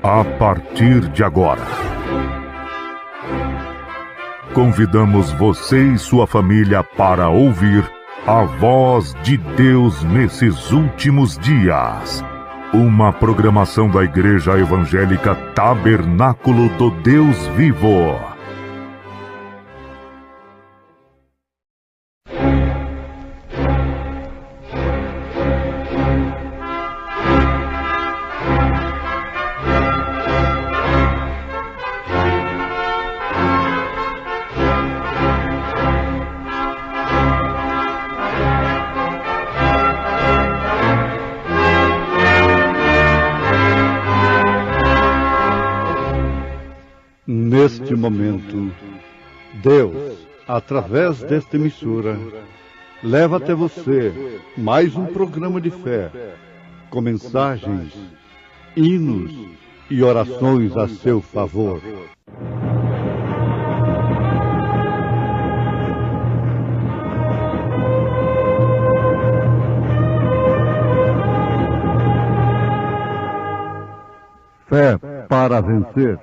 A partir de agora, convidamos você e sua família para ouvir a voz de Deus nesses últimos dias. Uma programação da Igreja Evangélica Tabernáculo do Deus Vivo. Neste momento, Deus, através desta emissora, leva até você mais um programa de fé, com mensagens, hinos e orações a seu favor. Fé para vencer.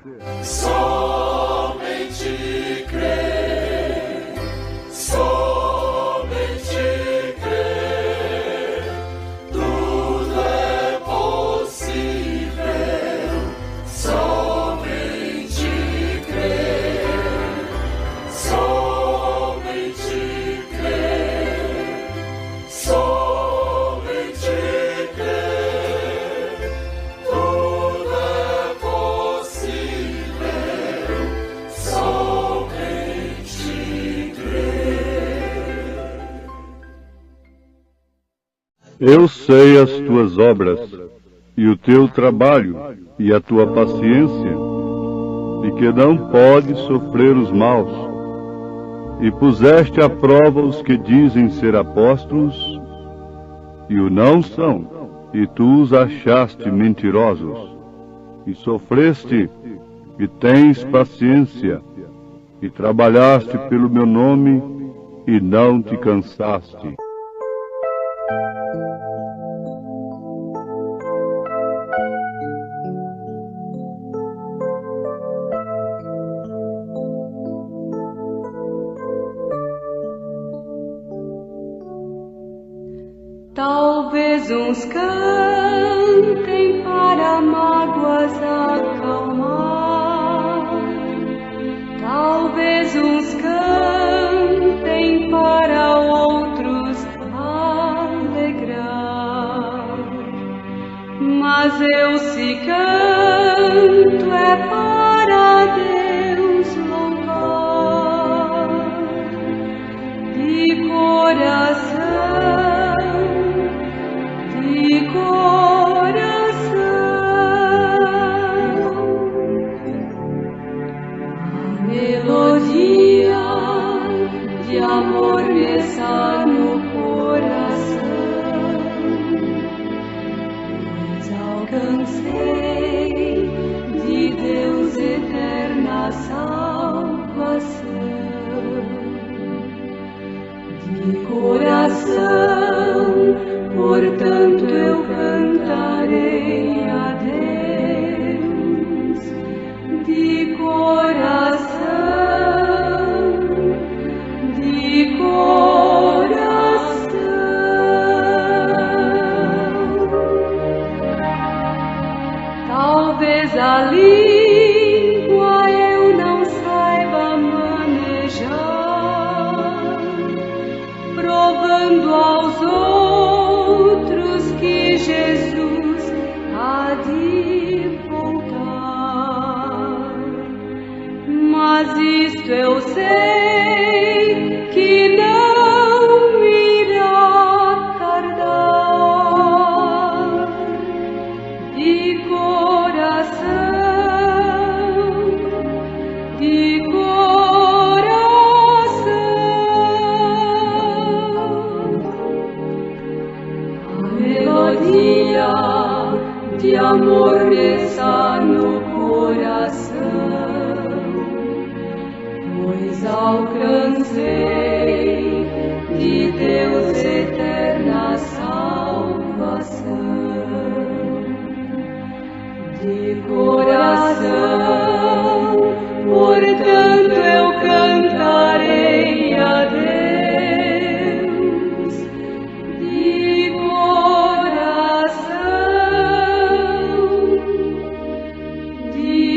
Eu sei as tuas obras, e o teu trabalho, e a tua paciência, e que não podes sofrer os maus, e puseste à prova os que dizem ser apóstolos, e o não são, e tu os achaste mentirosos, e sofreste, e tens paciência, e trabalhaste pelo meu nome, e não te cansaste. Talvez uns cantem para mágoas acalmar, talvez uns cantem para outros alegrar, mas eu se canto é para Deus louvar, de coração. De amor me está no coração, pois alcancei de Deus eterna salvação. De coração, portanto eu cantarei a Deus. De coração. Talvez a língua eu não saiba manejar, provando aos outros que Jesus há de voltar. Mas isto eu sei que não irá tardar. De de amor me está no coração, pois alcancei de Deus eterna salvação. De coração, portanto eu cantarei a Deus. De coração, de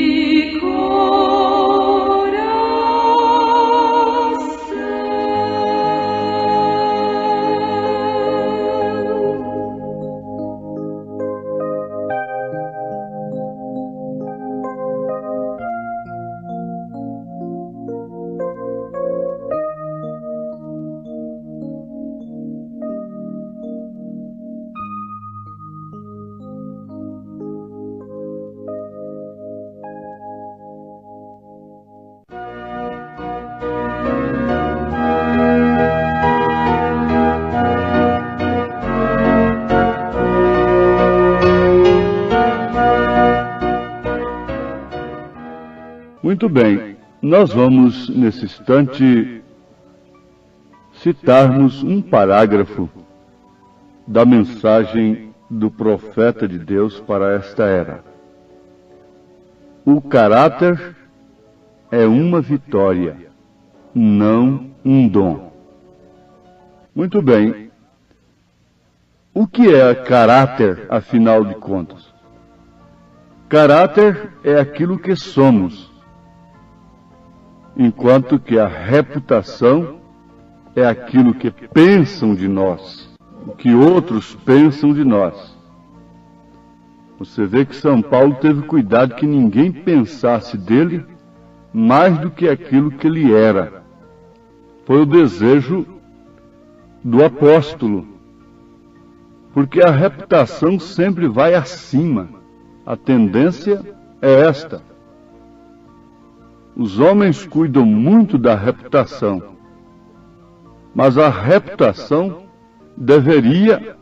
Muito bem, nós vamos, nesse instante, citarmos um parágrafo da mensagem do profeta de Deus para esta era. O caráter é uma vitória, não um dom. Muito bem, o que é caráter, afinal de contas? Caráter é aquilo que somos, enquanto que a reputação é aquilo que pensam de nós, o que outros pensam de nós. Você vê que São Paulo teve cuidado que ninguém pensasse dele mais do que aquilo que ele era. Foi o desejo do apóstolo, porque a reputação sempre vai acima. A tendência é esta. Os homens cuidam muito da reputação, mas a reputação deveria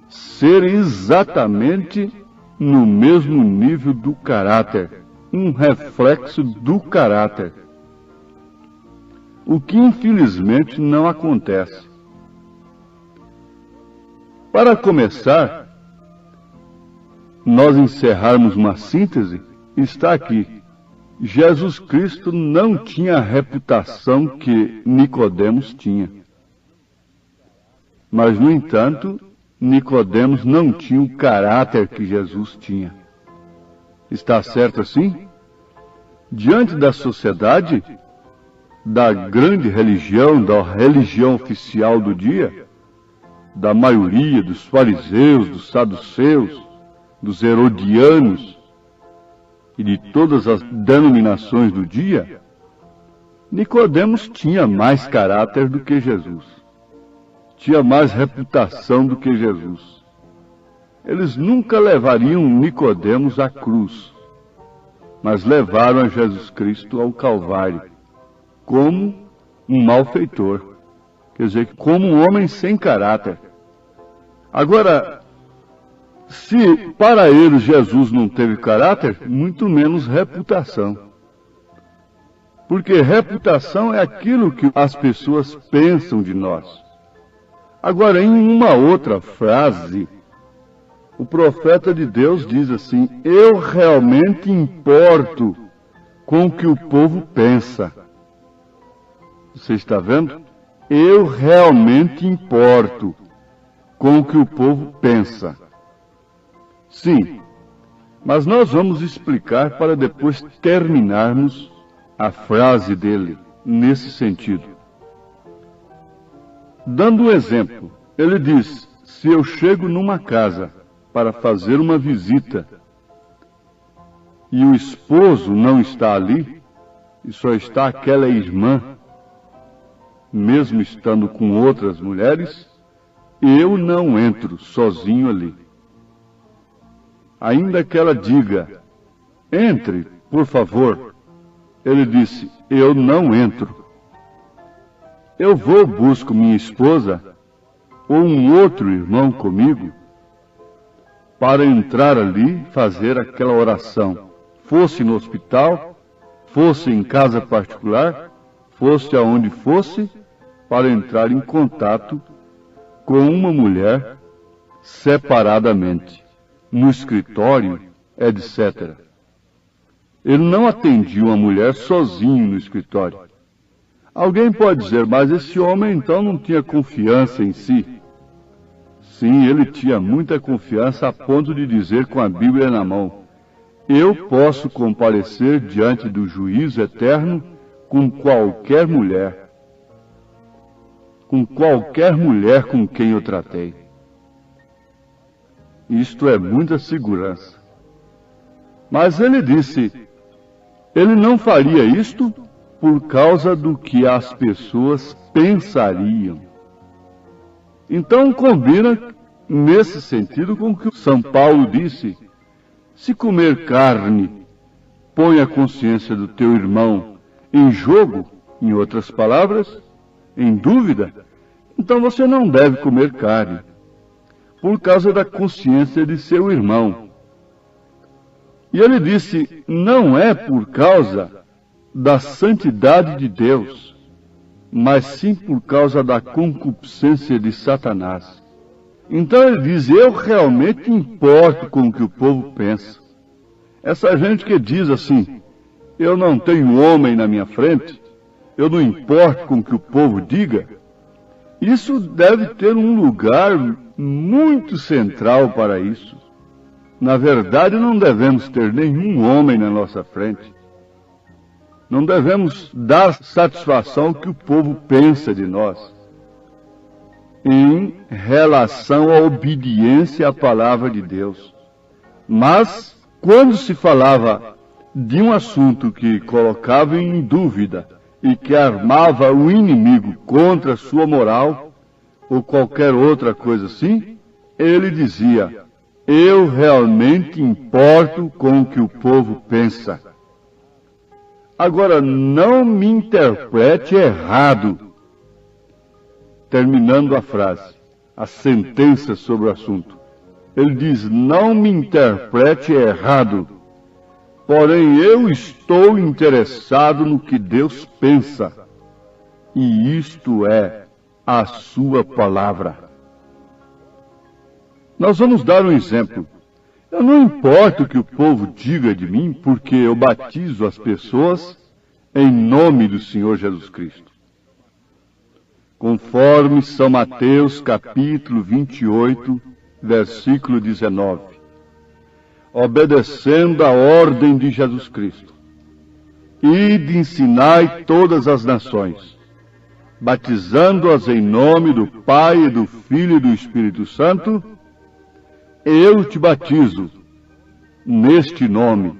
ser exatamente no mesmo nível do caráter, um reflexo do caráter. O que infelizmente não acontece. Para começar, nós encerrarmos uma síntese, está aqui. Jesus Cristo não tinha a reputação que Nicodemos tinha. Mas, no entanto, Nicodemos não tinha o caráter que Jesus tinha. Está certo assim? Diante da sociedade, da grande religião, da religião oficial do dia, da maioria dos fariseus, dos saduceus, dos herodianos, e de todas as denominações do dia, Nicodemos tinha mais caráter do que Jesus. Tinha mais reputação do que Jesus. Eles nunca levariam Nicodemos à cruz, mas levaram a Jesus Cristo ao Calvário, como um malfeitor. Quer dizer, como um homem sem caráter. Agora, se para eles Jesus não teve caráter, muito menos reputação. Porque reputação é aquilo que as pessoas pensam de nós. Agora, em uma outra frase, o profeta de Deus diz assim: eu realmente importo com o que o povo pensa. Você está vendo? Eu realmente importo com o que o povo pensa. Sim, mas nós vamos explicar para depois terminarmos a frase dele nesse sentido. Dando um exemplo, ele diz: se eu chego numa casa para fazer uma visita e o esposo não está ali, e só está aquela irmã, mesmo estando com outras mulheres, eu não entro sozinho ali. Ainda que ela diga: entre, por favor. Ele disse: eu não entro. Eu vou, busco minha esposa ou um outro irmão comigo para entrar ali, fazer aquela oração. Fosse no hospital, fosse em casa particular, fosse aonde fosse, para entrar em contato com uma mulher separadamente, no escritório, etc. Ele não atendia uma mulher sozinho no escritório. Alguém pode dizer, mas esse homem então não tinha confiança em si. Sim, ele tinha muita confiança a ponto de dizer com a Bíblia na mão: eu posso comparecer diante do juízo eterno com qualquer mulher com quem eu tratei. Isto é muita segurança. Mas ele disse, ele não faria isto por causa do que as pessoas pensariam. Então combina nesse sentido com o que São Paulo disse: se comer carne põe a consciência do teu irmão em jogo, em outras palavras, em dúvida, então você não deve comer carne, por causa da consciência de seu irmão. E ele disse, não é por causa da santidade de Deus, mas sim por causa da concupiscência de Satanás. Então ele diz, eu realmente importo com o que o povo pensa. Essa gente que diz assim, eu não tenho homem na minha frente, eu não importo com o que o povo diga, isso deve ter um lugar muito central para isso. Na verdade, não devemos ter nenhum homem na nossa frente. Não devemos dar satisfação ao que o povo pensa de nós, em relação à obediência à palavra de Deus. Mas, quando se falava de um assunto que colocava em dúvida e que armava o inimigo contra a sua moral, ou qualquer outra coisa assim, ele dizia, eu realmente importo com o que o povo pensa. Agora, não me interprete errado. Terminando a frase, a sentença sobre o assunto. Ele diz, não me interprete errado, porém eu estou interessado no que Deus pensa, e isto é a sua palavra. Nós vamos dar um exemplo. Eu não importo o que o povo diga de mim, porque eu batizo as pessoas em nome do Senhor Jesus Cristo. Conforme São Mateus, capítulo 28, versículo 19. Obedecendo a ordem de Jesus Cristo. Ide ensinai todas as nações, batizando-as em nome do Pai, e do Filho e do Espírito Santo. Eu te batizo neste nome.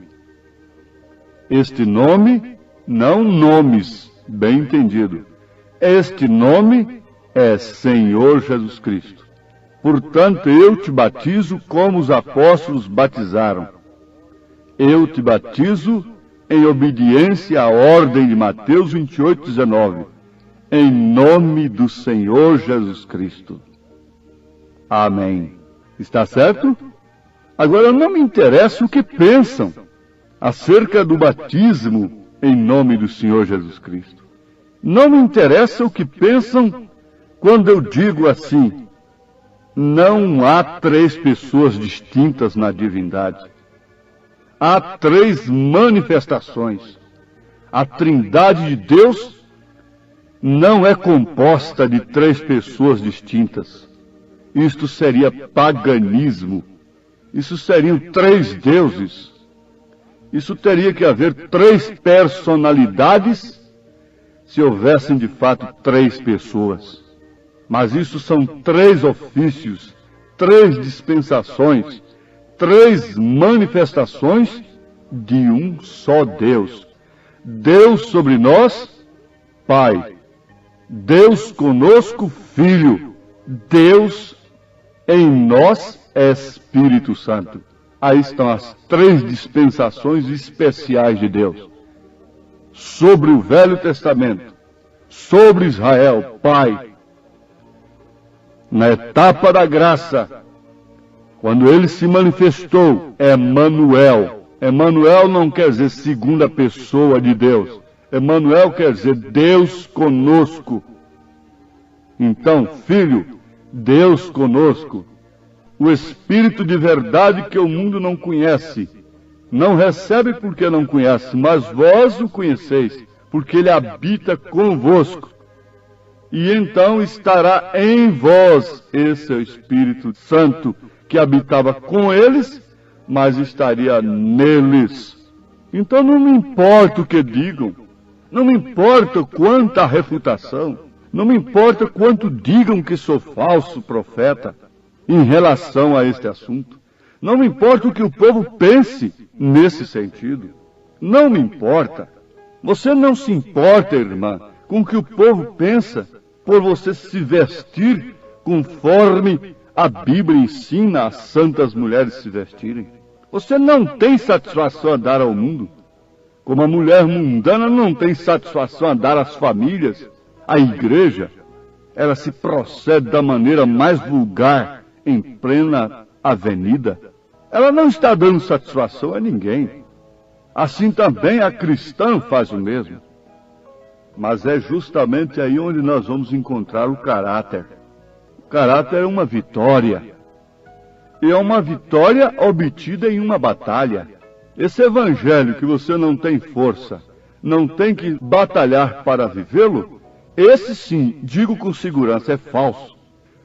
Este nome, não nomes, bem entendido. Este nome é Senhor Jesus Cristo. Portanto, eu te batizo como os apóstolos batizaram. Eu te batizo em obediência à ordem de Mateus 28, 19. Em nome do Senhor Jesus Cristo. Amém. Está certo? Agora, não me interessa o que pensam acerca do batismo em nome do Senhor Jesus Cristo. Não me interessa o que pensam quando eu digo assim, não há três pessoas distintas na divindade. Há três manifestações. A Trindade de Deus não é composta de três pessoas distintas. Isto seria paganismo. Isso seriam três deuses. Isso teria que haver três personalidades se houvessem de fato três pessoas. Mas isso são três ofícios, três dispensações, três manifestações de um só Deus. Deus sobre nós, Pai. Deus conosco, Filho. Deus em nós, Espírito Santo. Aí estão as três dispensações especiais de Deus. Sobre o Velho Testamento, sobre Israel, Pai. Na etapa da graça, quando ele se manifestou, Emanuel. Emanuel não quer dizer segunda pessoa de Deus. Emanuel quer dizer Deus conosco. Então, filho, Deus conosco. O Espírito de verdade que o mundo não conhece. Não recebe porque não conhece, mas vós o conheceis, porque ele habita convosco. E então estará em vós esse é o Espírito Santo que habitava com eles, mas estaria neles. Então não me importa o que digam, não me importa quanta refutação, não me importa quanto digam que sou falso profeta em relação a este assunto. Não me importa o que o povo pense nesse sentido. Não me importa. Você não se importa, irmã, com o que o povo pensa por você se vestir conforme a Bíblia ensina as santas mulheres se vestirem. Você não tem satisfação a dar ao mundo, como a mulher mundana não tem satisfação a dar às famílias, à igreja. Ela se procede da maneira mais vulgar em plena avenida. Ela não está dando satisfação a ninguém. Assim também a cristã faz o mesmo. Mas é justamente aí onde nós vamos encontrar o caráter. O caráter é uma vitória. E é uma vitória obtida em uma batalha. Esse evangelho que você não tem força, não tem que batalhar para vivê-lo, esse sim, digo com segurança, é falso.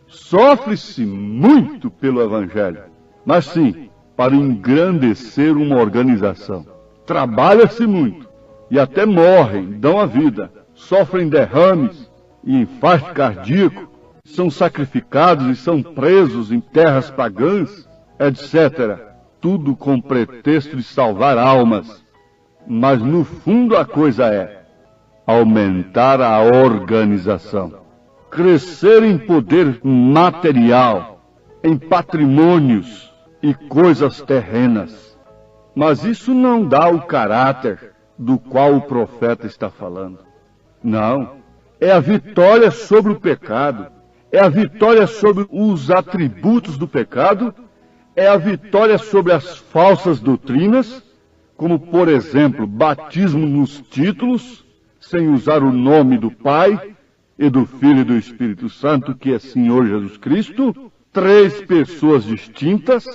Sofre-se muito pelo evangelho, mas sim, para engrandecer uma organização. Trabalha-se muito, e até morrem, dão a vida, sofrem derrames e infarto cardíaco, são sacrificados e são presos em terras pagãs, etc. Tudo com pretexto de salvar almas. Mas no fundo a coisa é aumentar a organização, crescer em poder material, em patrimônios e coisas terrenas. Mas isso não dá o caráter do qual o profeta está falando. Não, é a vitória sobre o pecado, é a vitória sobre os atributos do pecado, é a vitória sobre as falsas doutrinas, como, por exemplo, batismo nos títulos, sem usar o nome do Pai e do Filho e do Espírito Santo, que é Senhor Jesus Cristo, 3 pessoas distintas,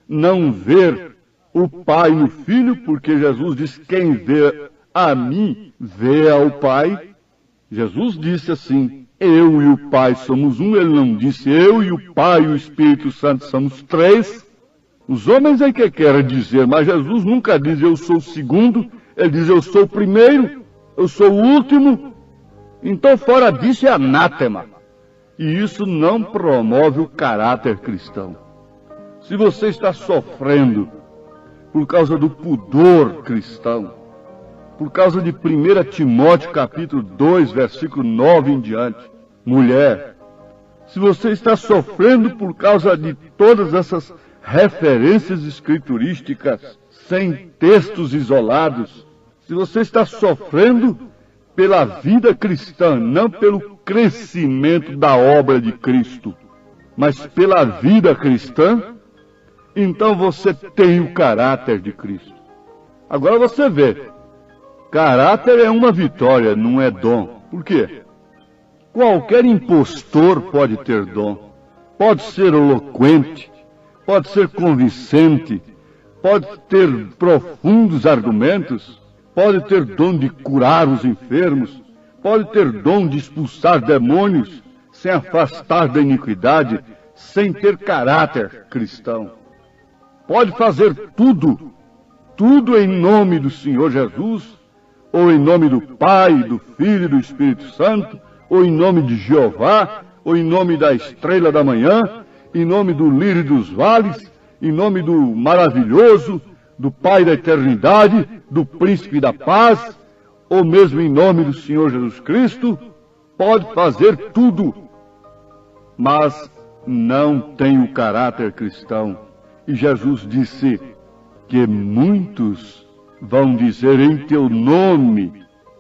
não ver o Pai no Filho, porque Jesus diz, quem vê a mim, vê ao Pai. Jesus disse assim, eu e o Pai somos um, ele não disse, eu e o Pai e o Espírito Santo somos 3. Os homens é que querem dizer, mas Jesus nunca diz, eu sou o segundo, ele diz, eu sou o primeiro, eu sou o último. Então, fora disso, é anátema. E isso não promove o caráter cristão. Se você está sofrendo por causa do pudor cristão, por causa de 1 Timóteo capítulo 2, versículo 9 em diante, mulher, se você está sofrendo por causa de todas essas referências escriturísticas, sem textos isolados, se você está sofrendo pela vida cristã, não pelo crescimento da obra de Cristo, mas pela vida cristã, então você tem o caráter de Cristo. Agora você vê, caráter é uma vitória, não é dom. Por quê? Qualquer impostor pode ter dom, pode ser eloquente, pode ser convincente, pode ter profundos argumentos, pode ter dom de curar os enfermos, pode ter dom de expulsar demônios, sem afastar da iniquidade, sem ter caráter cristão. Pode fazer tudo, tudo em nome do Senhor Jesus, ou em nome do Pai, do Filho e do Espírito Santo, ou em nome de Jeová, ou em nome da estrela da manhã, em nome do lírio dos vales, em nome do maravilhoso, do Pai da eternidade, do príncipe da paz, ou mesmo em nome do Senhor Jesus Cristo, pode fazer tudo, mas não tem o caráter cristão. E Jesus disse que muitos vão dizer em teu nome,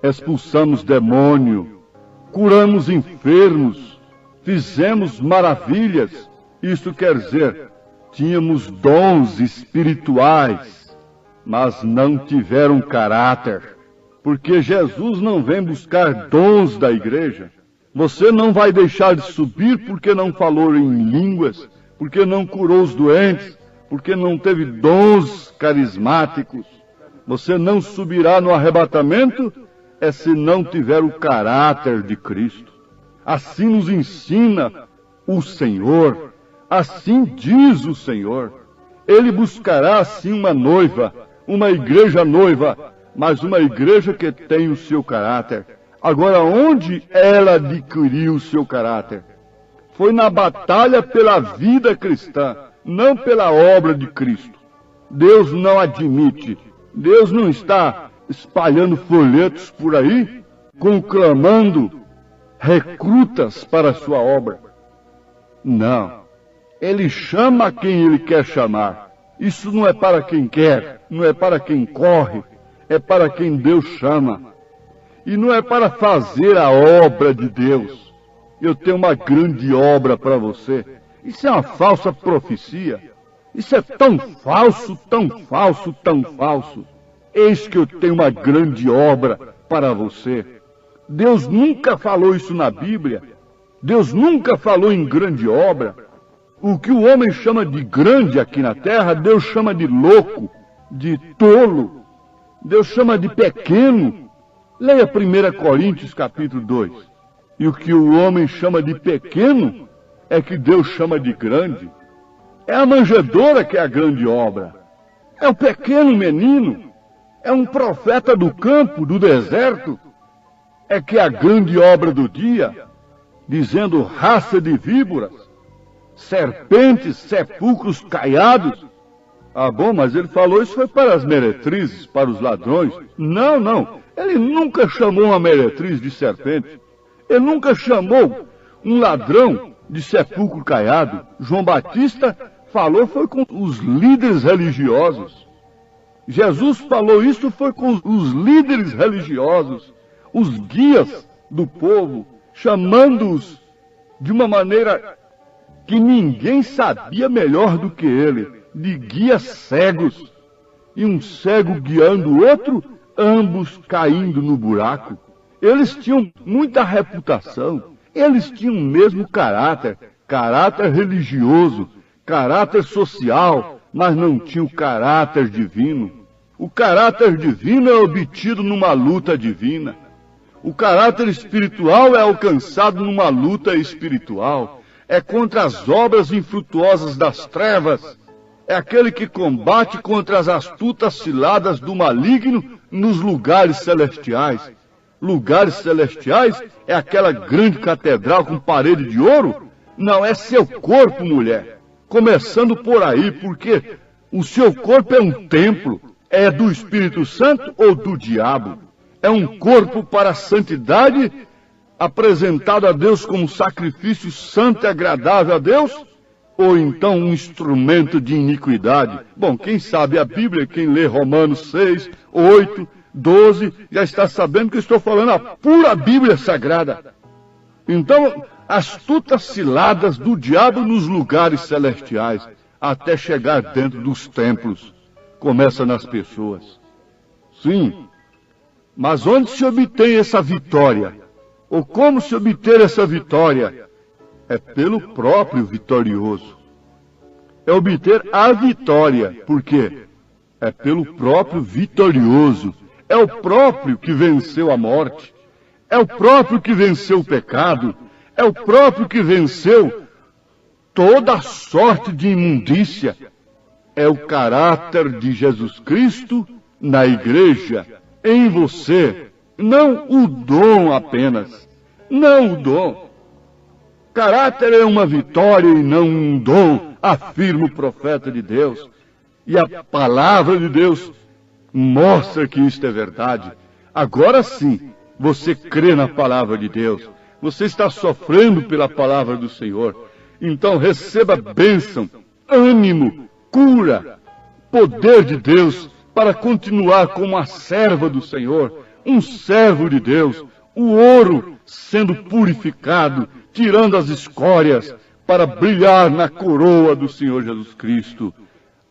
expulsamos demônio, curamos enfermos, fizemos maravilhas. Isto quer dizer, tínhamos dons espirituais, mas não tiveram caráter. Porque Jesus não vem buscar dons da igreja. Você não vai deixar de subir porque não falou em línguas, porque não curou os doentes, porque não teve dons carismáticos. Você não subirá no arrebatamento se não tiver o caráter de Cristo. Assim nos ensina o Senhor, assim diz o Senhor. Ele buscará assim uma noiva, uma igreja noiva, mas uma igreja que tem o seu caráter. Agora, onde ela adquiriu o seu caráter? Foi na batalha pela vida cristã, não pela obra de Cristo. Deus não admite, Deus não está espalhando folhetos por aí, conclamando recrutas para a sua obra. Não. Ele chama quem ele quer chamar. Isso não é para quem quer, não é para quem corre, é para quem Deus chama. E não é para fazer a obra de Deus. Eu tenho uma grande obra para você. Isso é uma falsa profecia. Isso é tão falso, tão falso, tão falso. Eis que eu tenho uma grande obra para você. Deus nunca falou isso na Bíblia. Deus nunca falou em grande obra. O que o homem chama de grande aqui na terra, Deus chama de louco, de tolo. Deus chama de pequeno. Leia 1 Coríntios capítulo 2. E o que o homem chama de pequeno é que Deus chama de grande. É a manjedoura que é a grande obra. É o pequeno menino. É um profeta do campo, do deserto. É que é a grande obra do dia, dizendo raça de víboras, serpentes, sepulcros caiados. Ah, bom, mas ele falou isso foi para as meretrizes, para os ladrões. Não, não. Ele nunca chamou uma meretriz de serpente. Ele nunca chamou um ladrão de sepulcro caiado. João Batista falou foi com os líderes religiosos. Jesus falou isso foi com os líderes religiosos, os guias do povo, chamando-os de uma maneira que ninguém sabia melhor do que ele, de guias cegos. E um cego guiando o outro, ambos caindo no buraco. Eles tinham muita reputação, eles tinham o mesmo caráter, caráter religioso, caráter social, mas não tinham caráter divino. O caráter divino é obtido numa luta divina. O caráter espiritual é alcançado numa luta espiritual. É contra as obras infrutuosas das trevas. É aquele que combate contra as astutas ciladas do maligno nos lugares celestiais. Lugares celestiais é aquela grande catedral com parede de ouro? Não, é seu corpo, mulher. Começando por aí, porque o seu corpo é um templo. É do Espírito Santo ou do diabo? É um corpo para a santidade, apresentado a Deus como sacrifício santo e agradável a Deus? Ou então um instrumento de iniquidade? Bom, quem sabe a Bíblia, quem lê Romanos 6, 8, 12, já está sabendo que eu estou falando a pura Bíblia Sagrada. Então, astutas ciladas do diabo nos lugares celestiais, até chegar dentro dos templos. Começa nas pessoas. Sim, mas onde se obtém essa vitória? Ou como se obter essa vitória? É pelo próprio vitorioso. É obter a vitória. Por quê? É pelo próprio vitorioso. É o próprio que venceu a morte. É o próprio que venceu o pecado. É o próprio que venceu toda a sorte de imundícia. É o caráter de Jesus Cristo na igreja, em você. Não o dom apenas. Não o dom. Caráter é uma vitória e não um dom, afirma o profeta de Deus. E a palavra de Deus mostra que isto é verdade. Agora sim, você crê na palavra de Deus. Você está sofrendo pela palavra do Senhor. Então receba bênção, ânimo, cura, poder de Deus para continuar como a serva do Senhor, um servo de Deus, o ouro sendo purificado, tirando as escórias para brilhar na coroa do Senhor Jesus Cristo.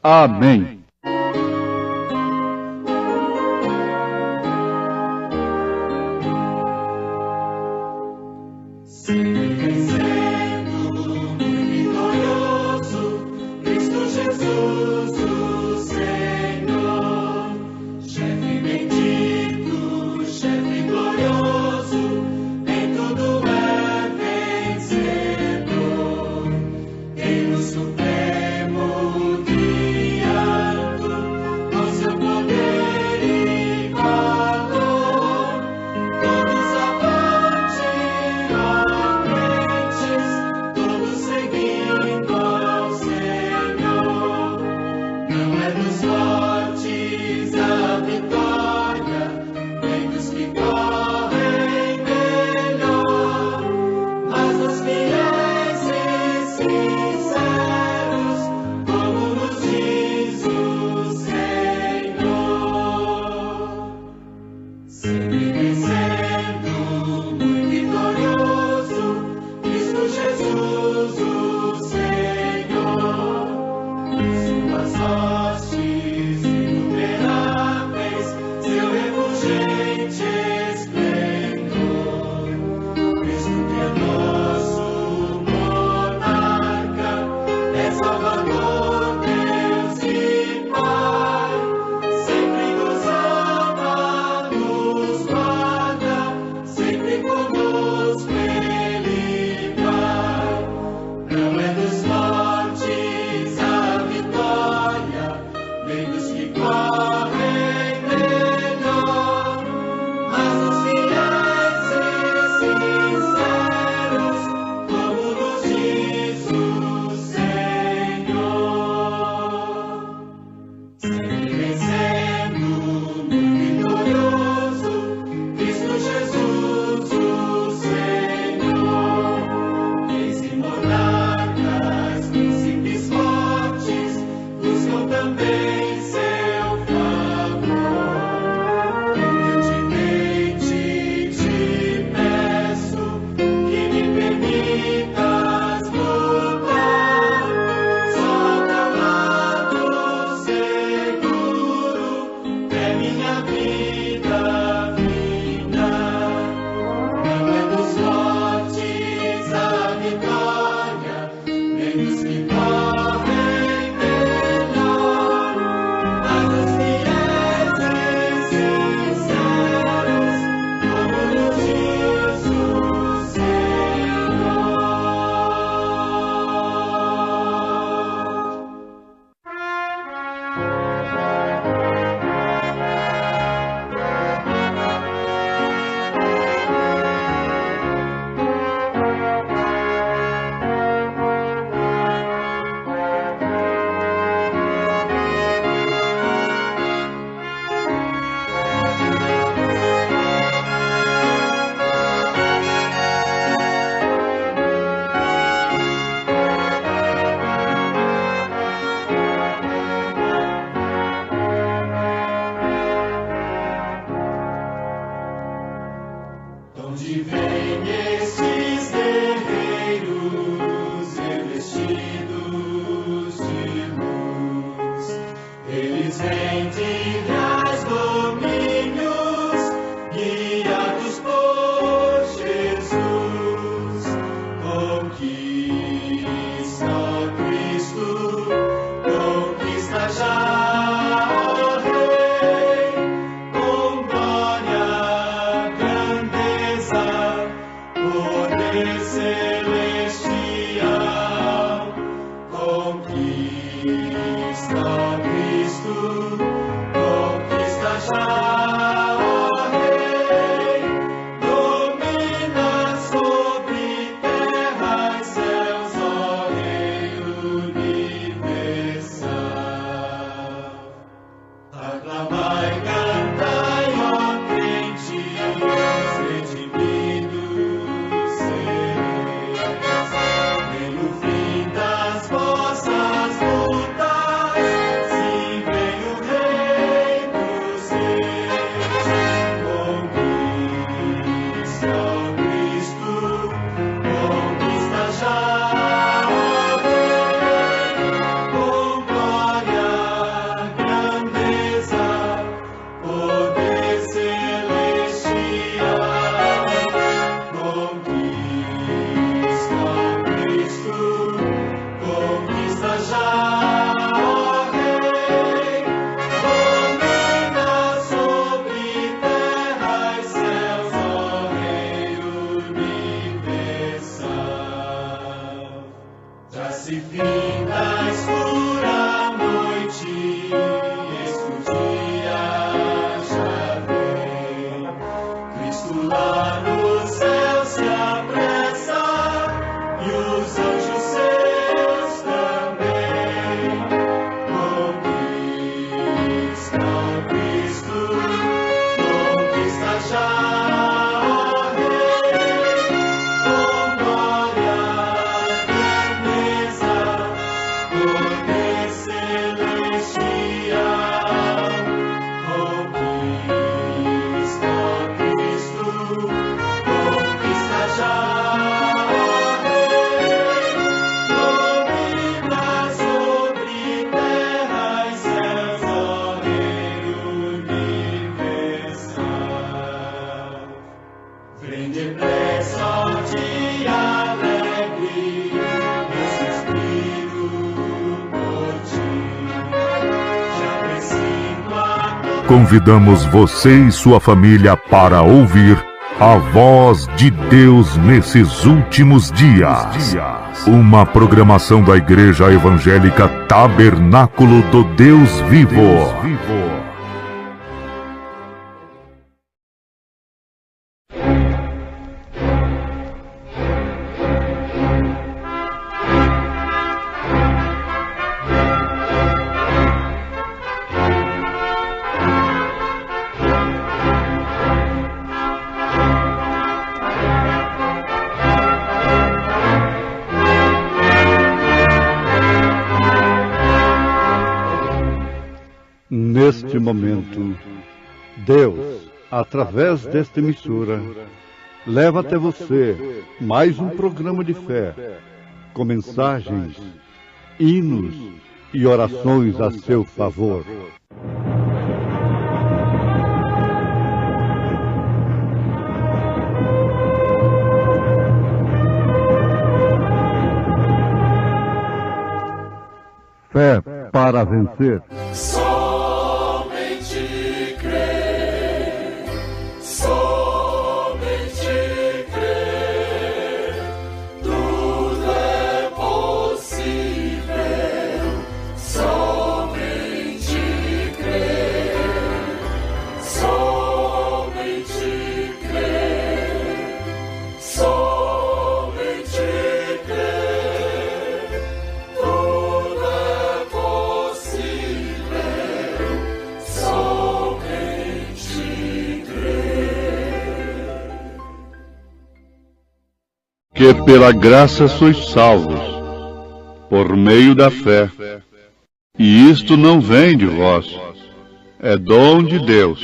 Amém. onde vêm estes guerreiros revestidos de luz. Eles vêm de grandes domínios, guiados por Jesus. Conquista, Cristo, conquista já. Convidamos você e sua família para ouvir a voz de Deus nesses últimos dias. Uma programação da Igreja Evangélica Tabernáculo do Deus Vivo. Neste momento, Deus, através desta emissora, leva até você mais um programa de fé, com mensagens, hinos e orações a seu favor. Fé para vencer. Que pela graça sois salvos, por meio da fé. E isto não vem de vós, é dom de Deus.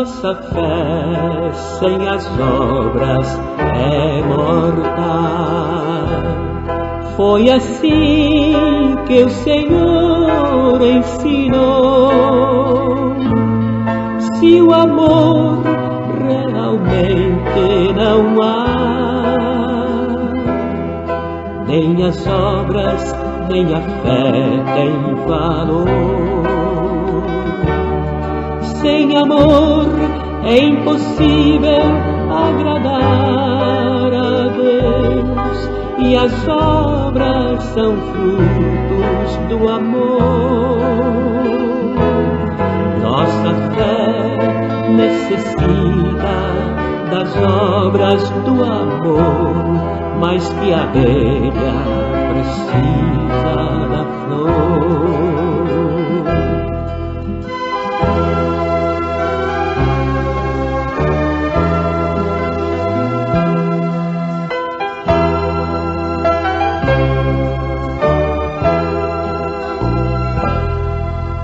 Nossa fé sem as obras é morta. Foi assim que o Senhor ensinou. Se o amor realmente não há, nem as obras, nem a fé tem valor. Sem amor é impossível agradar a Deus, e as obras são frutos do amor. Nossa fé necessita das obras do amor, mais que a abelha precisa da flor.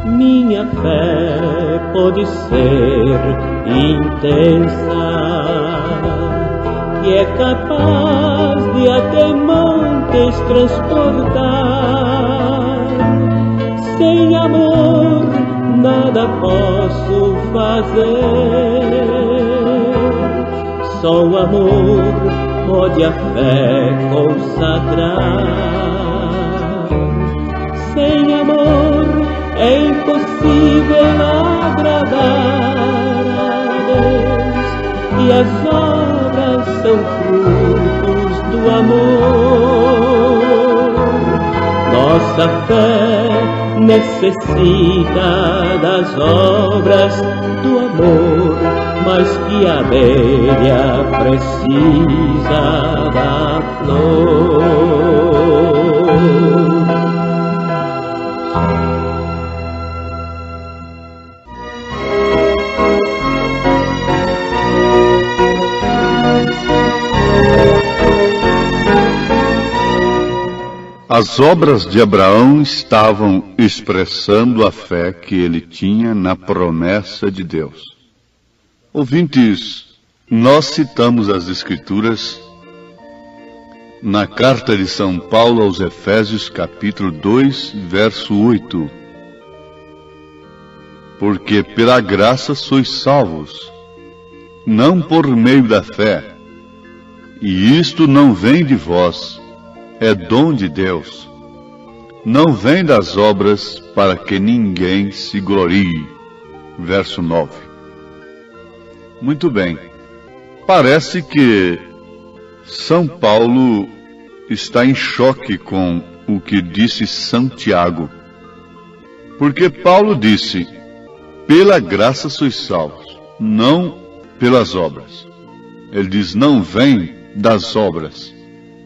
Minha fé pode ser intensa, que é capaz de até montes transportar. Sem amor nada posso fazer, só o amor pode a fé consagrar. Sem amor é impossível agradar a Deus, e as obras são frutos do amor. Nossa fé necessita das obras do amor, mais que a abelha precisa da flor. As obras de Abraão estavam expressando a fé que ele tinha na promessa de Deus. Ouvintes, nós citamos as Escrituras na carta de São Paulo aos Efésios, capítulo 2, verso 8. Porque pela graça sois salvos, não por meio da fé, e isto não vem de vós, é dom de Deus. Não vem das obras para que ninguém se glorie. Verso 9. Muito bem. Parece que São Paulo está em choque com o que disse São Tiago. Porque Paulo disse, pela graça sois salvos, não pelas obras. Ele diz, não vem das obras,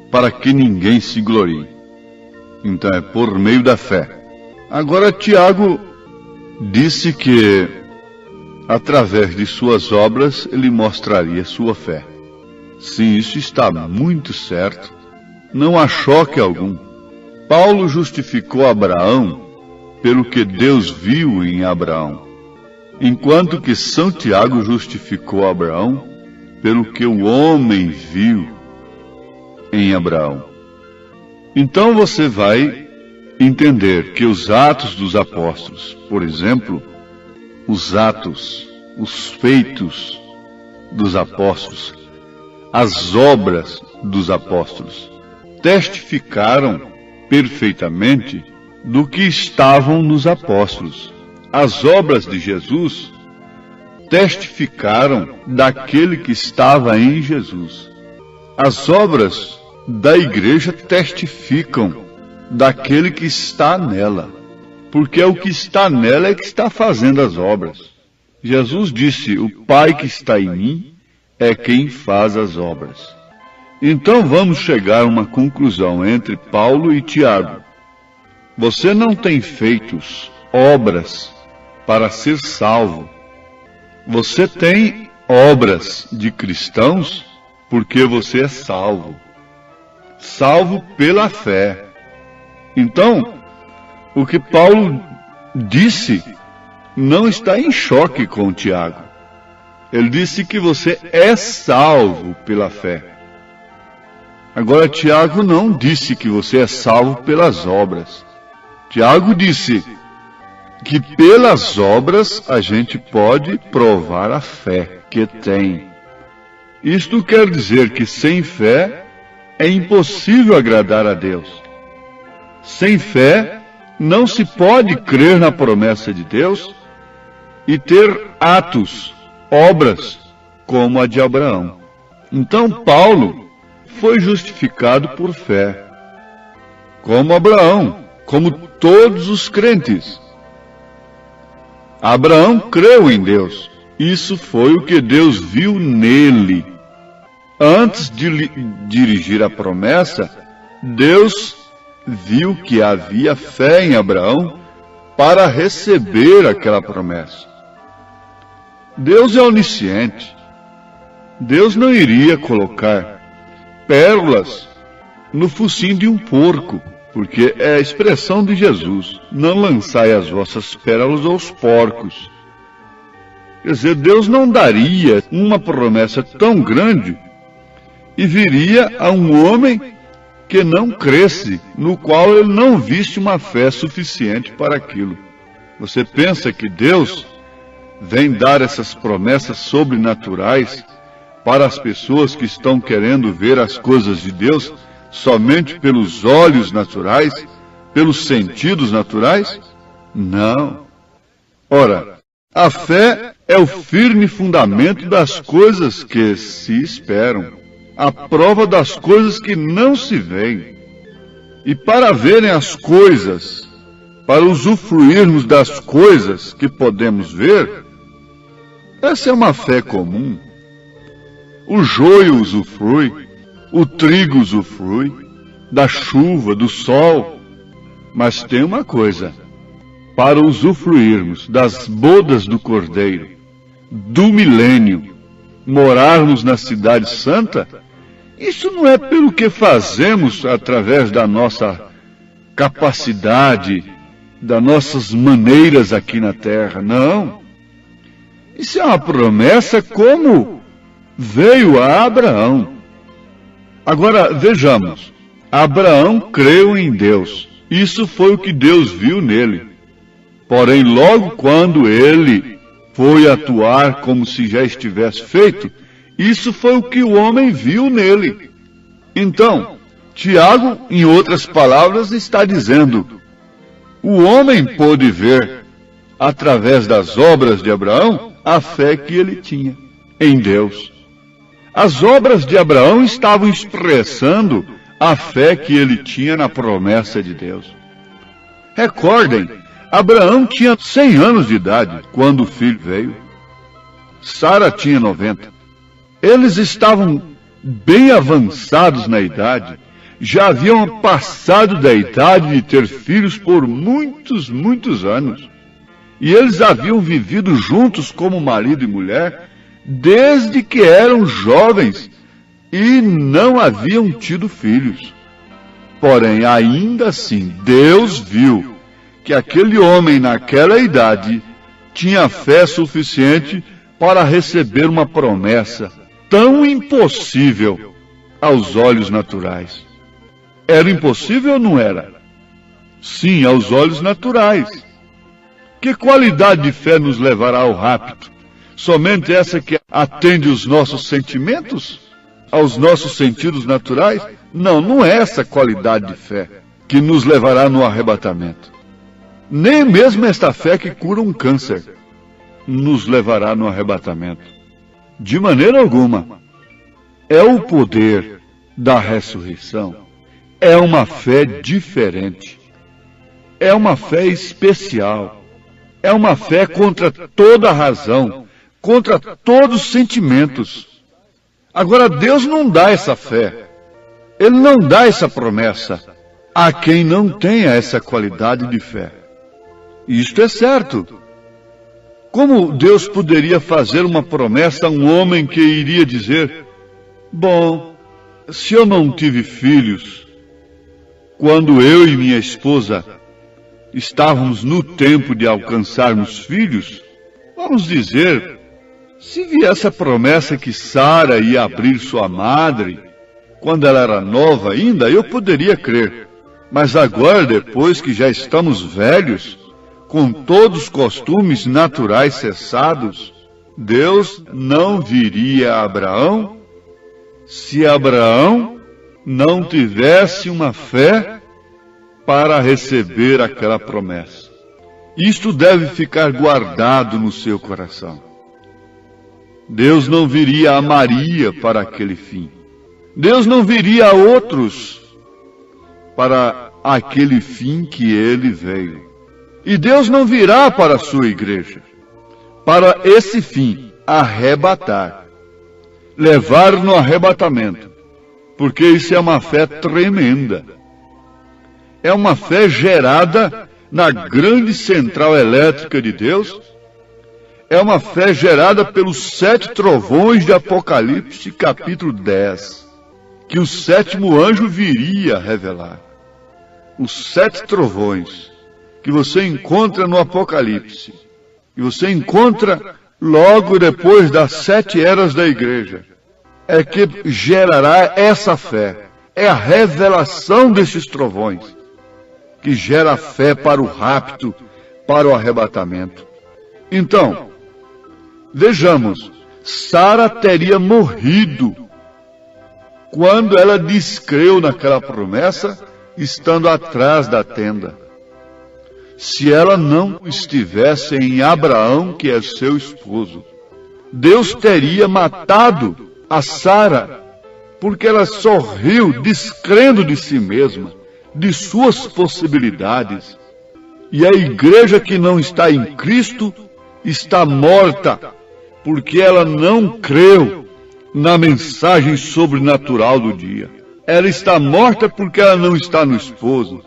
para que ninguém se glorie. Então é por meio da fé. Agora Tiago disse que através de suas obras ele mostraria sua fé. Sim, isso está muito certo. Não há choque algum. Paulo justificou Abraão pelo que Deus viu em Abraão, enquanto que São Tiago justificou Abraão pelo que o homem viu em Abraão. Então você vai entender que os atos dos apóstolos, por exemplo, os atos, os feitos dos apóstolos, as obras dos apóstolos, testificaram perfeitamente do que estavam nos apóstolos. As obras de Jesus testificaram daquele que estava em Jesus. As obras da igreja testificam daquele que está nela, porque é o que está nela é que está fazendo as obras. Jesus disse, o Pai que está em mim é quem faz as obras. Então vamos chegar a uma conclusão entre Paulo e Tiago. Você não tem feitos, obras, para ser salvo. Você tem obras de cristãos porque você é salvo. Salvo pela fé. Então, o que Paulo disse não está em choque com Tiago. Ele disse que você é salvo pela fé. Agora, Tiago não disse que você é salvo pelas obras. Tiago disse que pelas obras a gente pode provar a fé que tem. Isto quer dizer que sem fé é impossível agradar a Deus. Sem fé não se pode crer na promessa de Deus e ter atos, obras, como a de Abraão. Então Paulo foi justificado por fé, como Abraão, como todos os crentes. Abraão creu em Deus. Isso foi o que Deus viu nele. Antes de lhe dirigir a promessa, Deus viu que havia fé em Abraão para receber aquela promessa. Deus é onisciente. Deus não iria colocar pérolas no focinho de um porco, porque é a expressão de Jesus: não lançai as vossas pérolas aos porcos. Quer dizer, Deus não daria uma promessa tão grande e viria a um homem que não cresce, no qual ele não visse uma fé suficiente para aquilo. Você pensa que Deus vem dar essas promessas sobrenaturais para as pessoas que estão querendo ver as coisas de Deus somente pelos olhos naturais, pelos sentidos naturais? Não. Ora, a fé é o firme fundamento das coisas que se esperam, a prova das coisas que não se veem. E para verem as coisas, para usufruirmos das coisas que podemos ver, essa é uma fé comum. O joio usufrui, o trigo usufrui, da chuva, do sol. Mas tem uma coisa: para usufruirmos das bodas do Cordeiro, do milênio, morarmos na cidade santa, isso não é pelo que fazemos através da nossa capacidade, das nossas maneiras aqui na terra, não. Isso é uma promessa como veio a Abraão. Agora, vejamos, Abraão creu em Deus. Isso foi o que Deus viu nele. Porém, logo quando ele foi atuar como se já estivesse feito, isso foi o que o homem viu nele. Então, Tiago, em outras palavras, está dizendo: o homem pôde ver, através das obras de Abraão, a fé que ele tinha em Deus. As obras de Abraão estavam expressando a fé que ele tinha na promessa de Deus. Recordem, Abraão tinha 100 anos de idade quando o filho veio. Sara tinha 90. Eles estavam bem avançados na idade, já haviam passado da idade de ter filhos por muitos anos. E eles haviam vivido juntos como marido e mulher desde que eram jovens e não haviam tido filhos. Porém, ainda assim, Deus viu que aquele homem naquela idade tinha fé suficiente para receber uma promessa tão impossível aos olhos naturais. Era impossível ou não era? Sim, aos olhos naturais. Que qualidade de fé nos levará ao rapto? Somente essa que atende os nossos sentimentos? Aos nossos sentidos naturais? Não, não é essa qualidade de fé que nos levará no arrebatamento. Nem mesmo esta fé que cura um câncer nos levará no arrebatamento. De maneira alguma. É o poder da ressurreição. É uma fé diferente. É uma fé especial. É uma fé contra toda a razão, contra todos os sentimentos. Agora, Deus não dá essa fé. Ele não dá essa promessa a quem não tenha essa qualidade de fé. Isto é certo. Como Deus poderia fazer uma promessa a um homem que iria dizer: bom, se eu não tive filhos, quando eu e minha esposa estávamos no tempo de alcançarmos filhos, vamos dizer, Se viesse a promessa que Sara ia abrir sua madre, quando ela era nova ainda, eu poderia crer. Mas agora, depois que já estamos velhos, com todos os costumes naturais cessados, Deus não viria a Abraão se Abraão não tivesse uma fé para receber aquela promessa. Isto deve ficar guardado no seu coração. Deus não viria a Maria para aquele fim. Deus não viria a outros para aquele fim que ele veio. E Deus não virá para a sua igreja para esse fim, arrebatar, levar no arrebatamento, porque isso é uma fé tremenda. É uma fé gerada na grande central elétrica de Deus. É uma fé gerada pelos 7 trovões de Apocalipse, capítulo 10, que o 7º anjo viria a revelar. Os 7 trovões que você encontra no Apocalipse, e você encontra logo depois das 7 eras da igreja, é que gerará essa fé. É a revelação desses trovões que gera a fé para o rapto, para o arrebatamento. Então, vejamos, Sara teria morrido quando ela descreu naquela promessa, estando atrás da tenda. Se ela não estivesse em Abraão, que é seu esposo, Deus teria matado a Sara, porque ela sorriu descrendo de si mesma, de suas possibilidades. E a igreja que não está em Cristo está morta, porque ela não creu na mensagem sobrenatural do dia. Ela está morta porque ela não está no esposo.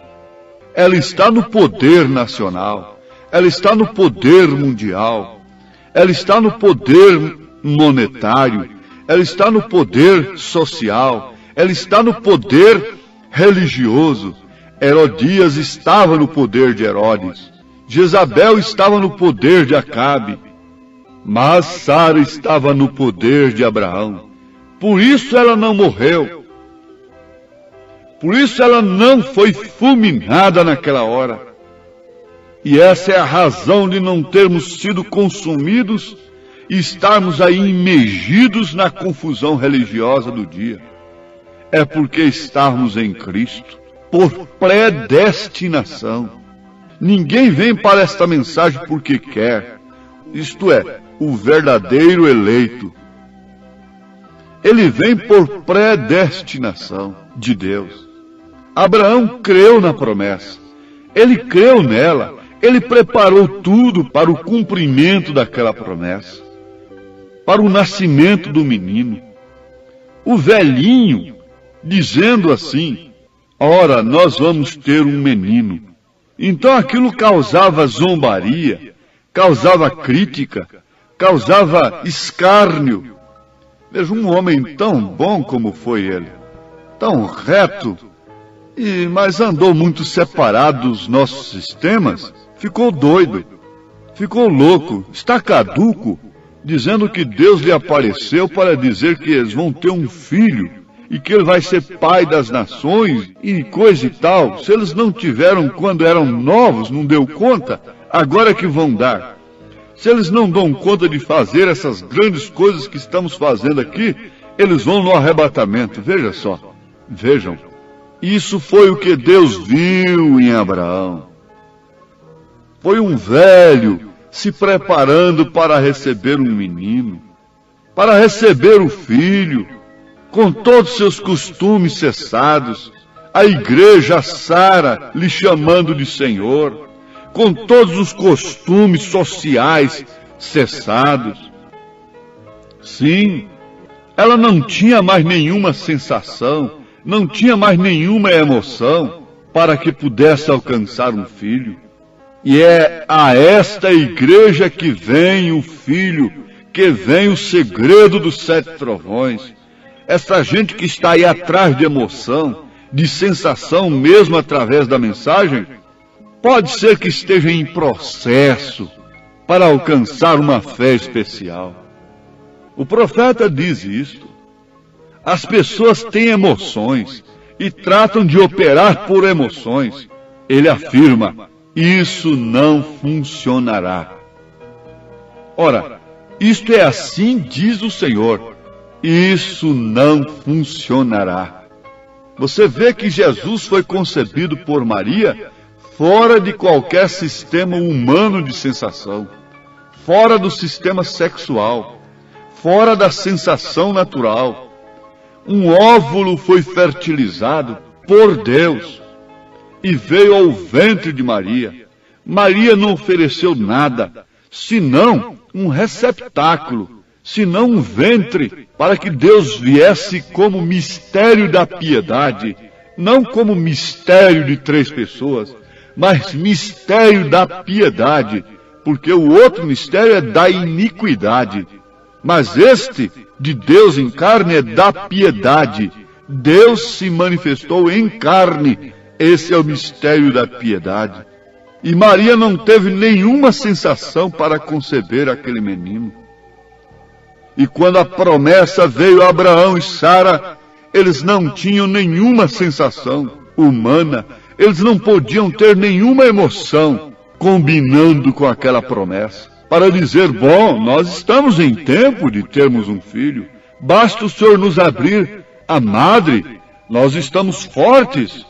Ela está no poder nacional. Ela está no poder mundial. Ela está no poder monetário. Ela está no poder social. Ela está no poder religioso. Herodias estava no poder de Herodes. Jezabel estava no poder de Acabe. Mas Sara estava no poder de Abraão. Por isso ela não morreu. Por isso ela não foi fulminada naquela hora. E essa é a razão de não termos sido consumidos e estarmos aí imergidos na confusão religiosa do dia. É porque estamos em Cristo, por predestinação. Ninguém vem para esta mensagem porque quer. Isto é, o verdadeiro eleito. Ele vem por predestinação de Deus. Abraão creu na promessa. Ele creu nela. Ele preparou tudo para o cumprimento daquela promessa, para o nascimento do menino. O velhinho dizendo assim: ora, nós vamos ter um menino. Então aquilo causava zombaria, causava crítica, causava escárnio. Veja, um homem tão bom como foi ele, tão reto, mas andou muito separado dos nossos sistemas, ficou doido, ficou louco, está caduco, dizendo que Deus lhe apareceu para dizer que eles vão ter um filho e que ele vai ser pai das nações e coisa e tal. Se eles não tiveram quando eram novos, não deu conta, agora é que vão dar. Se eles não dão conta de fazer essas grandes coisas que estamos fazendo aqui, eles vão no arrebatamento. Veja só, vejam. Isso foi o que Deus viu em Abraão. Foi um velho se preparando para receber um menino, para receber o filho, com todos os seus costumes cessados, a igreja, Sara, lhe chamando de Senhor, com todos os costumes sociais cessados. Sim, ela não tinha mais nenhuma sensação, não tinha mais nenhuma emoção para que pudesse alcançar um filho. E é a esta igreja que vem o filho, que vem o segredo dos 7 trovões. Essa gente que está aí atrás de emoção, de sensação mesmo através da mensagem, pode ser que esteja em processo para alcançar uma fé especial. O profeta diz isto. As pessoas têm emoções e tratam de operar por emoções. Ele afirma, isso não funcionará. Ora, isto é assim, diz o Senhor, isso não funcionará. Você vê que Jesus foi concebido por Maria fora de qualquer sistema humano de sensação, fora do sistema sexual, fora da sensação natural. Um óvulo foi fertilizado por Deus e veio ao ventre de Maria. Maria não ofereceu nada, senão um receptáculo, senão um ventre, para que Deus viesse como mistério da piedade, não como mistério de 3 pessoas, mas mistério da piedade, porque o outro mistério é da iniquidade. Mas este, de Deus em carne, é da piedade. Deus se manifestou em carne. Esse é o mistério da piedade. E Maria não teve nenhuma sensação para conceber aquele menino. E quando a promessa veio a Abraão e Sara, eles não tinham nenhuma sensação humana. Eles não podiam ter nenhuma emoção combinando com aquela promessa, para dizer, bom, nós estamos em tempo de termos um filho, basta o Senhor nos abrir a madre, nós estamos fortes,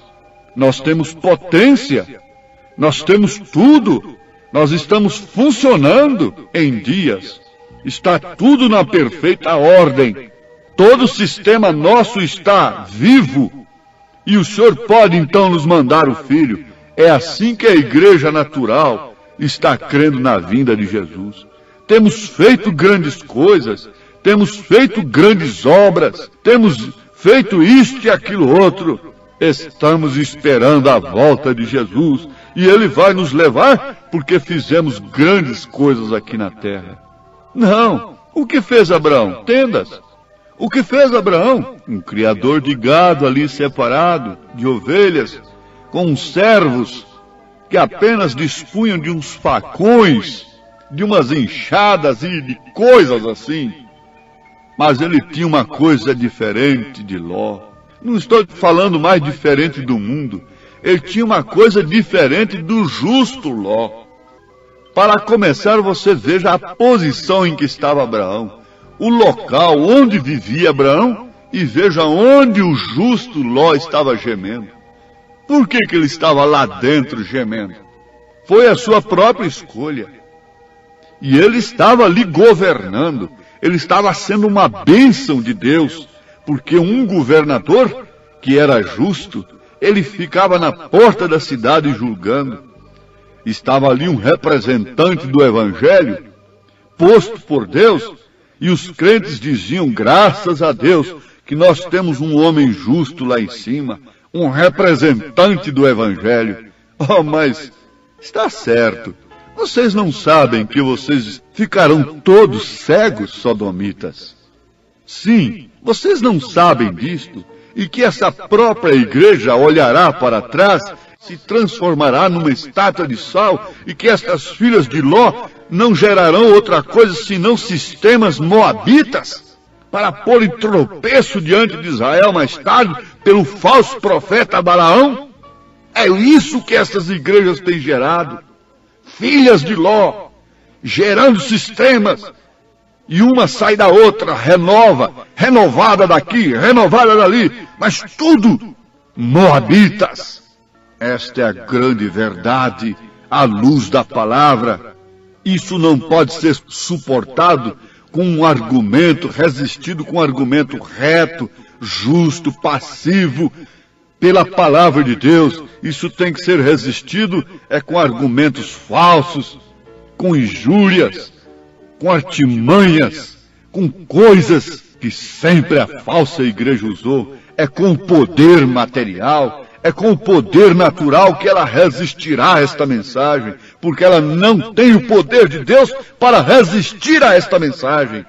nós temos potência, nós temos tudo, nós estamos funcionando em dias, está tudo na perfeita ordem, todo o sistema nosso está vivo, e o Senhor pode então nos mandar o filho. É assim que a igreja natural está crendo na vinda de Jesus. Temos feito grandes coisas, temos feito grandes obras, temos feito isto e aquilo outro. Estamos esperando a volta de Jesus e Ele vai nos levar porque fizemos grandes coisas aqui na terra. Não, o que fez Abraão? Tendas. O que fez Abraão? Um criador de gado ali separado, de ovelhas, com uns servos que apenas dispunham de uns facões, de umas enxadas e de coisas assim. Mas ele tinha uma coisa diferente de Ló. Não estou falando mais diferente do mundo. Ele tinha uma coisa diferente do justo Ló. Para começar, você veja a posição em que estava Abraão, o local onde vivia Abraão, e veja onde o justo Ló estava gemendo. Por que ele estava lá dentro gemendo? Foi a sua própria escolha. E ele estava ali governando. Ele estava sendo uma bênção de Deus. Porque um governador, que era justo, ele ficava na porta da cidade julgando. Estava ali um representante do Evangelho, posto por Deus, e os crentes diziam, graças a Deus, que nós temos um homem justo lá em cima, um representante do Evangelho. Oh, mas está certo. Vocês não sabem que vocês ficarão todos cegos, sodomitas? Sim, vocês não sabem disto, e que essa própria igreja olhará para trás, se transformará numa estátua de sal, e que estas filhas de Ló não gerarão outra coisa senão sistemas moabitas, para pôr em tropeço diante de Israel mais tarde, pelo falso profeta Balaão? É isso que essas igrejas têm gerado. Filhas de Ló, gerando sistemas, e uma sai da outra, renovada daqui, renovada dali, mas tudo moabitas. Esta é a grande verdade, à luz da palavra. Isso não pode ser suportado com um argumento, resistido com um argumento reto, justo, passivo, pela palavra de Deus. Isso tem que ser resistido com argumentos falsos, com injúrias, com artimanhas, com coisas que sempre a falsa igreja usou. É com o poder material, é com o poder natural que ela resistirá a esta mensagem, porque ela não tem o poder de Deus para resistir a esta mensagem.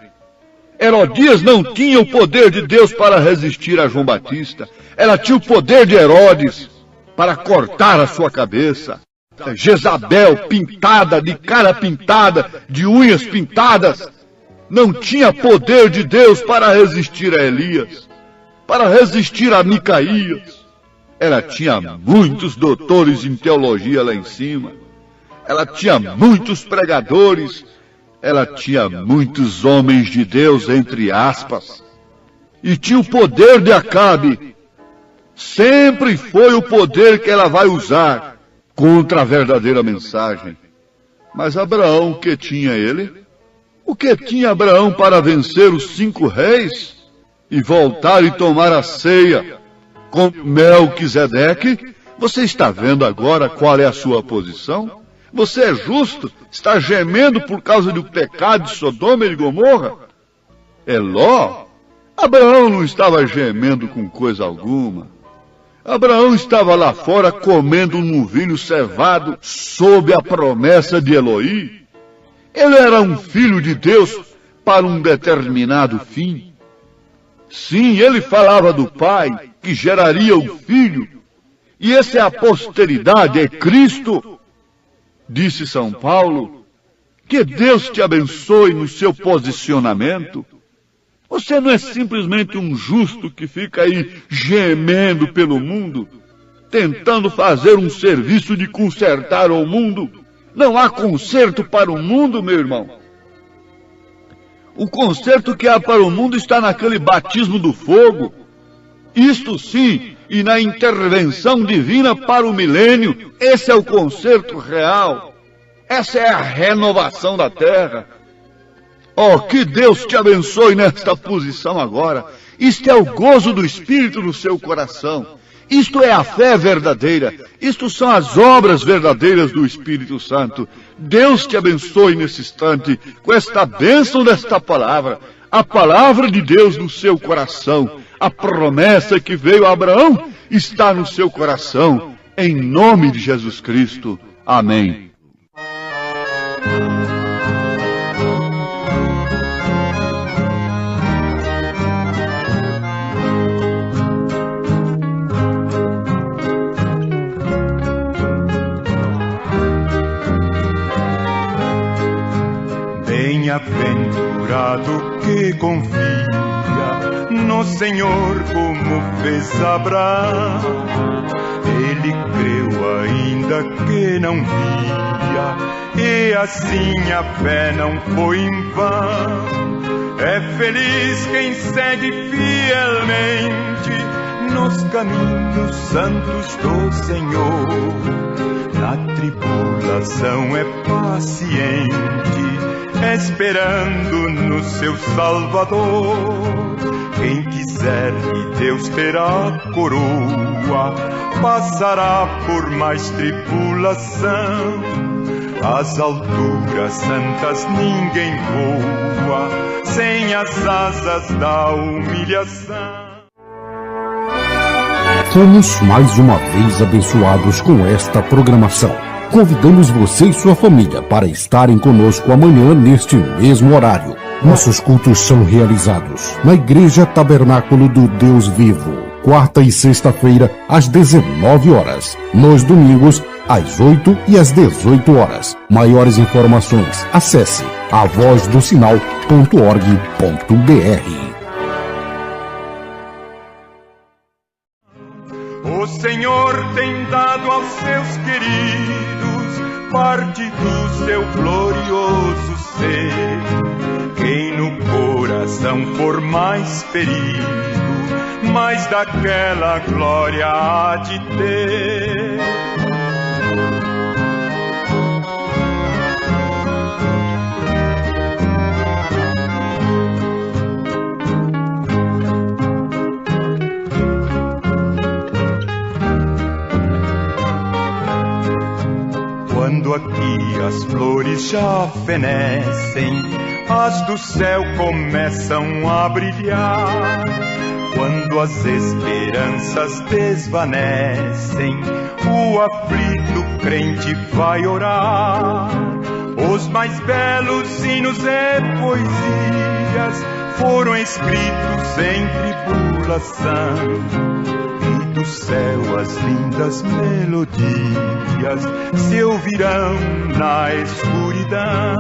Herodias não tinha o poder de Deus para resistir a João Batista. Ela tinha o poder de Herodes para cortar a sua cabeça. Jezabel pintada, de cara pintada, de unhas pintadas, não tinha poder de Deus para resistir a Elias, para resistir a Micaías. Ela tinha muitos doutores em teologia lá em cima. Ela tinha muitos pregadores. Ela tinha muitos homens de Deus, entre aspas. E tinha o poder de Acabe. Sempre foi o poder que ela vai usar contra a verdadeira mensagem. Mas Abraão, o que tinha ele? O que tinha Abraão para vencer os 5 reis e voltar e tomar a ceia com Melquisedeque? Você está vendo agora qual é a sua posição? Você é justo? Está gemendo por causa do pecado de Sodoma e de Gomorra? É Ló? Abraão não estava gemendo com coisa alguma. Abraão estava lá fora comendo um novilho cevado sob a promessa de Eloí. Ele era um filho de Deus para um determinado fim. Sim, ele falava do Pai que geraria o Filho. E essa é a posteridade, é Cristo. Disse São Paulo. Que Deus te abençoe no seu posicionamento. Você não é simplesmente um justo que fica aí gemendo pelo mundo, tentando fazer um serviço de consertar o mundo. Não há conserto para o mundo, meu irmão. O conserto que há para o mundo está naquele batismo do fogo. Isto sim, e na intervenção divina para o milênio. Esse é o conserto real. Essa é a renovação da terra. Oh, que Deus te abençoe nesta posição agora. Isto é o gozo do Espírito no seu coração. Isto é a fé verdadeira. Isto são as obras verdadeiras do Espírito Santo. Deus te abençoe nesse instante com esta bênção desta palavra. A palavra de Deus no seu coração. A promessa que veio a Abraão está no seu coração. Em nome de Jesus Cristo. Amém. Bem-aventurado que confia no Senhor como fez Abraão. Ele creu ainda que não via, e assim a fé não foi em vão. É feliz quem segue fielmente nos caminhos santos do Senhor. Na tribulação é paciente, esperando no seu Salvador. Quem quiser de Deus terá coroa, passará por mais tribulação. Às alturas santas ninguém voa, sem as asas da humilhação. Fomos mais uma vez abençoados com esta programação. Convidamos você e sua família para estarem conosco amanhã neste mesmo horário. Nossos cultos são realizados na Igreja Tabernáculo do Deus Vivo, quarta e sexta-feira às 19 horas. Nos domingos, às 8 e às 18 horas. Maiores informações, acesse avozdosinal.org.br. O Senhor tem dado aos seus queridos parte do seu glorioso ser. Quem no coração for mais ferido, mais daquela glória há de ter. Quando aqui as flores já fenecem, as do céu começam a brilhar. Quando as esperanças desvanecem, o aflito crente vai orar. Os mais belos hinos e poesias foram escritos em tribulação, e do céu as lindas melodias se ouvirão na escuridão.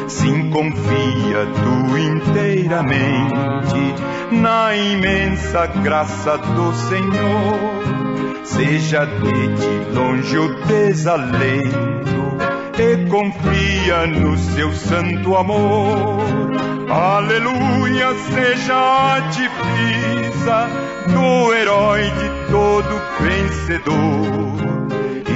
Sim, confia tu inteiramente na imensa graça do Senhor. Seja de ti longe o desalento e confia no seu santo amor. Aleluia, seja a divisa do herói de todo vencedor.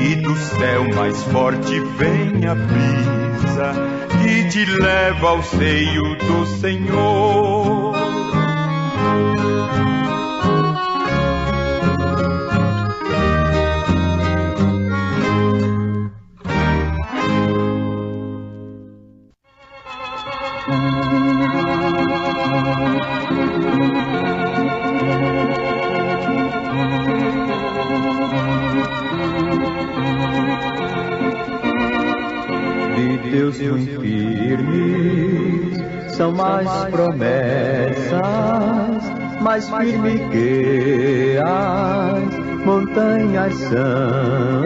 E do céu mais forte vem a brisa que te leva ao seio do Senhor. De Deus muito firmes são mais promessas, mais firmes que as montanhas são.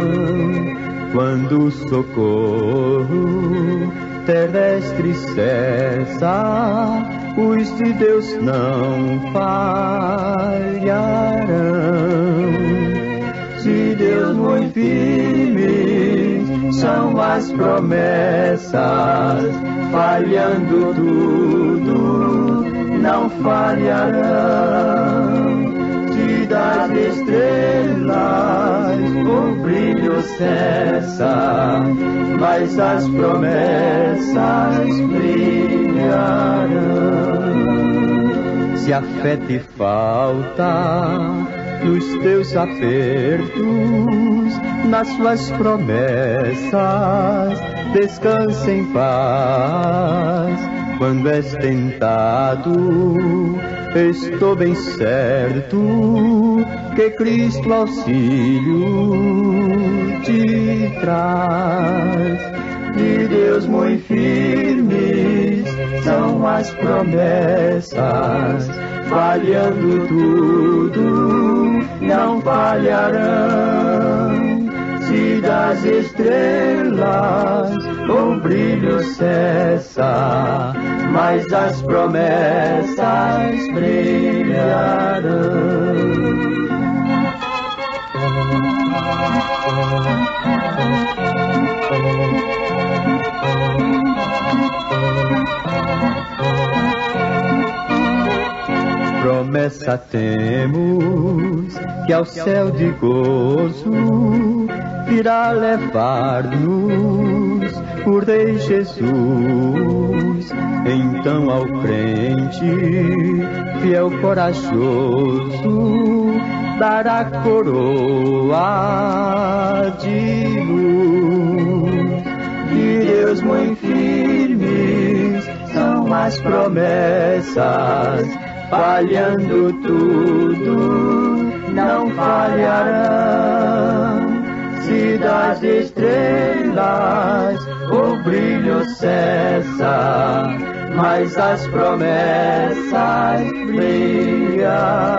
Quando o socorro terrestre cessa, os de Deus não falharão. Se Deus muito firmes são as promessas, falhando tudo, não falharão. Se das estrelas o brilho cessa, mas as promessas brilharão. Se a fé te falta nos teus apertos, nas suas promessas, descansa em paz. Quando és tentado, estou bem certo que Cristo auxílio te traz. De Deus muito firmes são as promessas, falhando tudo, não falharão. Se das estrelas o brilho cessa, mas as promessas brilharão. Promessa temos que ao céu de gozo virá levar-nos o Rei Jesus. Então ao crente fiel corajoso dará coroa de luz. De Deus muito firmes são as promessas, falhando tudo, não falharão. Se das estrelas o brilho cessa, mas as promessas brilharão.